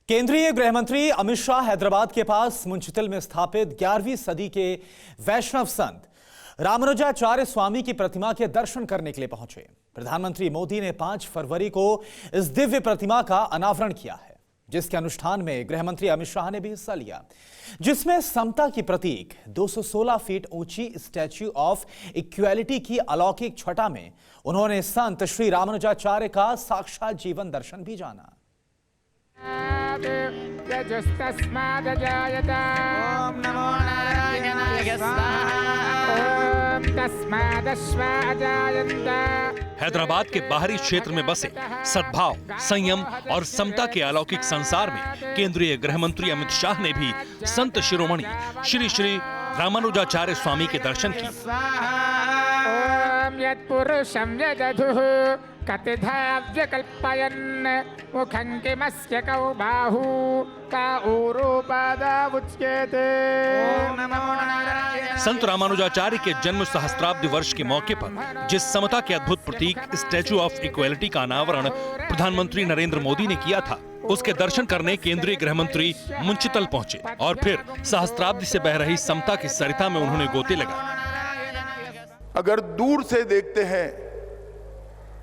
केंद्रीय गृह मंत्री अमित शाह हैदराबाद के पास मुंशितल में स्थापित 11वीं सदी के वैष्णव संत रामानुजाचार्य स्वामी की प्रतिमा के दर्शन करने के लिए पहुंचे। प्रधानमंत्री मोदी ने 5 फरवरी को इस दिव्य प्रतिमा का अनावरण किया है, जिसके अनुष्ठान में गृह मंत्री अमित शाह ने भी हिस्सा लिया, जिसमें समता की प्रतीक 216 फीट ऊंची स्टैच्यू ऑफ इक्वालिटी की अलौकिक छटा में उन्होंने संत श्री रामानुजाचार्य का साक्षात जीवन दर्शन भी जाना। ओम नमो नारायणाय हैदराबाद के बाहरी क्षेत्र में बसे सद्भाव, संयम और समता के अलौकिक संसार में केंद्रीय गृह मंत्री अमित शाह ने भी संत शिरोमणि श्री श्री रामानुजाचार्य स्वामी के दर्शन किए। संत रामानुजाचार्य के जन्म सहस्त्राब्दी वर्ष के मौके पर जिस समता के अद्भुत प्रतीक स्टैच्यू ऑफ इक्वालिटी का अनावरण प्रधानमंत्री नरेंद्र मोदी ने किया था, उसके दर्शन करने केंद्रीय गृह मंत्री मुंशितल पहुंचे और फिर सहस्त्राब्दी से बह रही समता की सरिता में उन्होंने गोते लगाए। अगर दूर से देखते हैं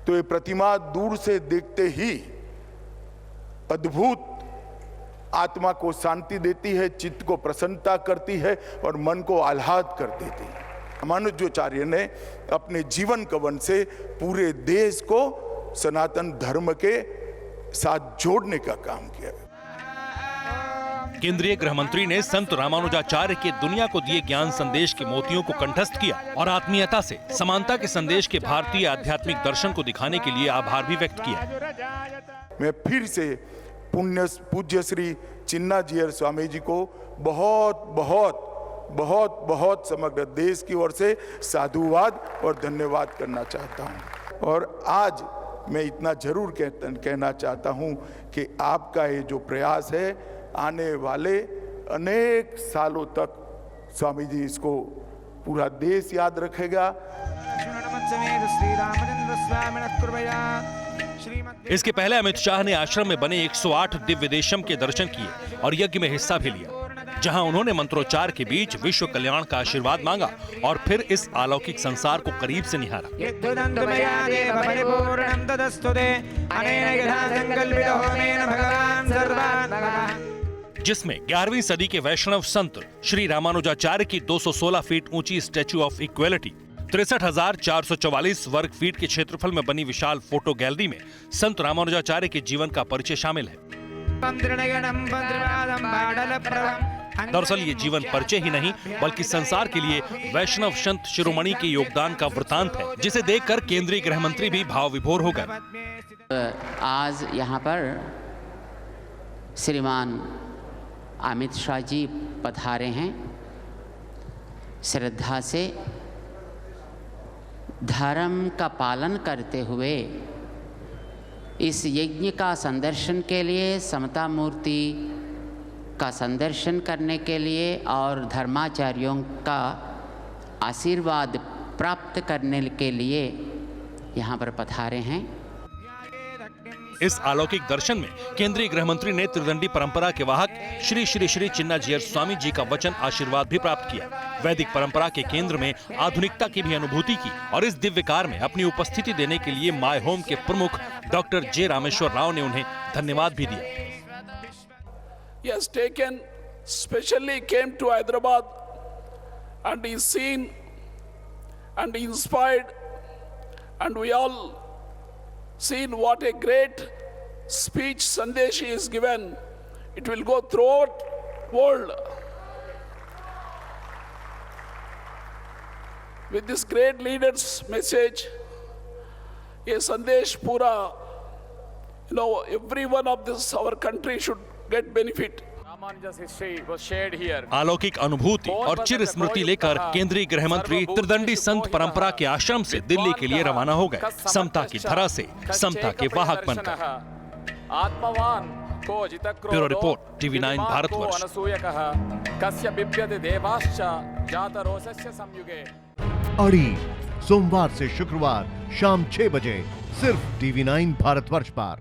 तो ये प्रतिमा दूर से देखते ही अद्भुत आत्मा को शांति देती है, चित्त को प्रसन्नता करती है और मन को आह्लाद कर देती है। रामानुजाचार्य ने अपने जीवन कवन से पूरे देश को सनातन धर्म के साथ जोड़ने का काम किया। केंद्रीय गृह मंत्री ने संत रामानुजाचार्य के दुनिया को दिए ज्ञान संदेश के मोतियों को कंठस्थ किया और आत्मीयता से समानता के संदेश के भारतीय आध्यात्मिक दर्शन को दिखाने के लिए आभार भी व्यक्त किया। मैं फिर से पूज्य श्री चिन्नाजीयर स्वामी जी को बहुत बहुत बहुत बहुत समग्र देश की ओर से साधुवाद और धन्यवाद करना चाहता हूं। और आज मैं इतना जरूर कहना चाहता हूं कि आपका ये जो प्रयास है, आने वाले अनेक सालों तक स्वामी जी इसको पूरा देश याद रखेगा। इसके पहले अमित शाह ने आश्रम में बने 108 दिव्य देशम के दर्शन किए और यज्ञ में हिस्सा भी लिया, जहां उन्होंने मंत्रोच्चार के बीच विश्व कल्याण का आशीर्वाद मांगा और फिर इस अलौकिक संसार को करीब से निहारा। जिसमें 11वीं सदी के वैष्णव संत श्री रामानुजाचार्य की 216 फीट ऊंची स्टैच्यू ऑफ इक्वालिटी, 63,444 वर्ग फीट के क्षेत्रफल में बनी विशाल फोटो गैलरी में संत रामानुजाचार्य के जीवन का परिचय शामिल है। दरअसल ये जीवन परिचय ही नहीं बल्कि संसार के लिए वैष्णव संत शिरोमणि के योगदान का वृतांत है, जिसे देखकर केंद्रीय गृह मंत्री भी भाव विभोर हो गए। आज यहाँ पर श्रीमान अमित शाह जी पधारे हैं। श्रद्धा से धर्म का पालन करते हुए इस यज्ञ का संदर्शन के लिए, समता मूर्ति का संदर्शन करने के लिए और धर्माचार्यों का आशीर्वाद प्राप्त करने के लिए यहाँ पर पधारे हैं। इस अलौकिक दर्शन में केंद्रीय गृह मंत्री ने त्रिदंडी परंपरा के वाहक श्री श्री श्री चिन्नाजीयर स्वामी जी का वचन आशीर्वाद भी प्राप्त किया। वैदिक परंपरा के केंद्र में आधुनिकता की भी अनुभूति की और इस दिव्य कार में अपनी उपस्थिति देने के लिए माय होम के प्रमुख डॉक्टर जे रामेश्वर राव ने उन्हें धन्यवाद भी दिया। He has taken, specially came to Hyderabad and is seen and inspired, and we all seen what a great speech Sandesh he is given. It will go throughout world. With this great leader's message, a Sandesh pura, every one of this our country should get benefit. अलौकिक अनुभूति और चिर स्मृति लेकर केंद्रीय गृह मंत्री त्रिदंडी संत परंपरा के आश्रम से दिल्ली के लिए रवाना हो गए, समता की धरा से समता के वाहक बनकर। Bureau report, TV9 Bharatvarsh. अड़ी सोमवार से शुक्रवार शाम 6 बजे सिर्फ TV9 भारतवर्ष पर।